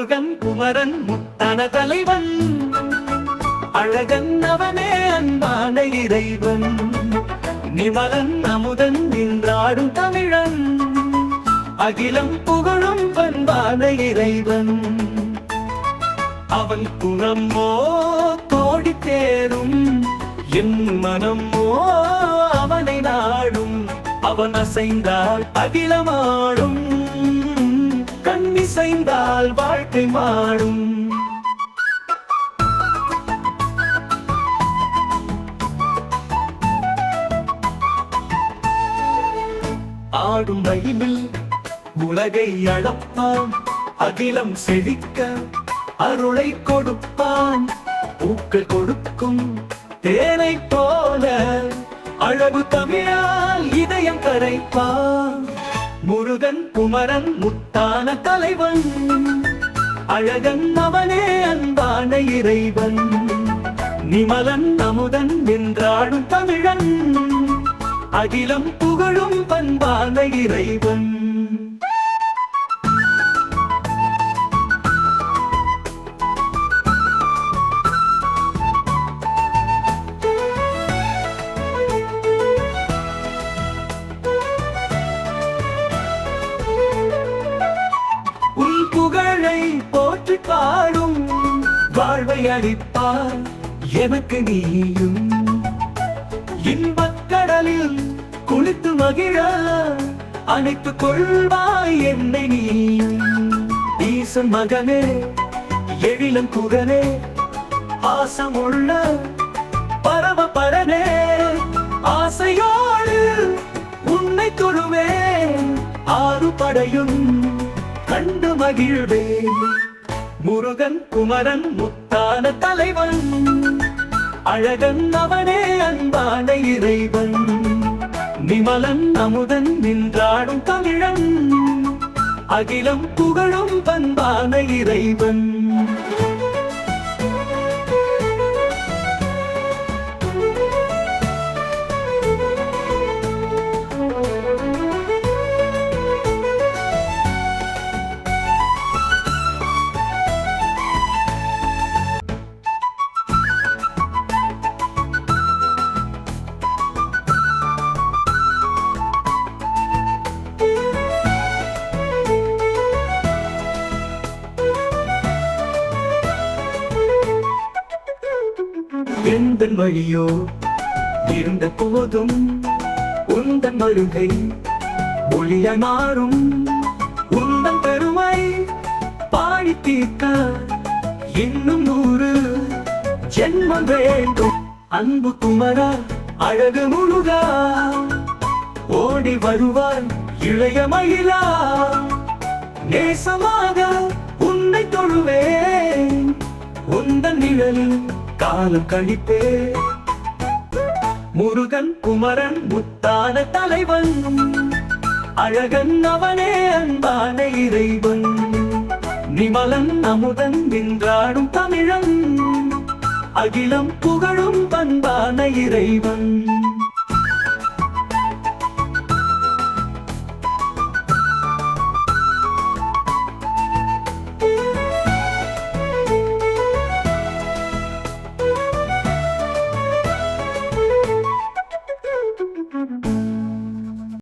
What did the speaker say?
முருகன் குமரன் முத்தான தலைவன், அழகன் அவனே அன்பான இறைவன், நிமலன் அமுதன் நின்றாடும் தமிழன், அகிலம் புகழும் பண்பான இறைவன். அவன் குணமோ கோடி தேரும், என் மனமோ அவனை நாடும். அவன் அசைந்தால் அகிலமாடும், கண்ணிசைந்தால் வாழ்க்கை மாடும். ஆடும் மயிலில் உலகை அளப்பான், அகிலம் செழிக்க அருளை கொடுப்பான். பூக்கள் கொடுக்கும் தேனை போல அழகு தமிழால் இதயம் கரைப்பான். முருகன் குமரன் முத்தான தலைவன், அழகன் அவனே அன்பான இறைவன், நிமலன் அமுதன் நின்றாடும் தமிழன், அகிலம் புகழும் பண்பான இறைவன். உன் புகழை போற்றி பாடும், வாழ்வை அளிப்பார் எனக்கு நீயும். இன்பக்கடலில் குளித்து மகிழ அணைத்துக் கொள்வாய் என்னை நீயும். ஈசன் மகனே எழிலன் குகனே, ஆசமுள்ள பரமபரனே, ஆசையோடு உன்னை தொழுவேன், ஆறு படையும் கண்டு மகிழ்வேன். முருகன் குமரன் முத்தான தலைவன், அழகன் அவனே அன்பான இறைவன், நிமலன் அமுதன் நின்றாடும் தமிழன், அகிலம் புகழும் பண்பான இறைவன். எந்தன் வழியோ இருந்த போதும் உந்தன் வருகை ஒளிய மாறும். உந்தன் பெருமை பாடி தீர்க்க இன்னும் 100 ஜென்மம் வேண்டும். அன்பு குமரா அழகு முழுகா, ஓடி வருவான் இளைய மயிலா, நேசமாக உன்னை தொழுவேன், உந்தன் நிழலில் காலம் கழிப்பே. முருகன் குமரன் முத்தான தலைவன், அழகன் அவனே அன்பான இறைவன், நிமலன் அமுதன் நின்றாடும் தமிழன், அகிலம் புகழும் பண்பான இறைவன்.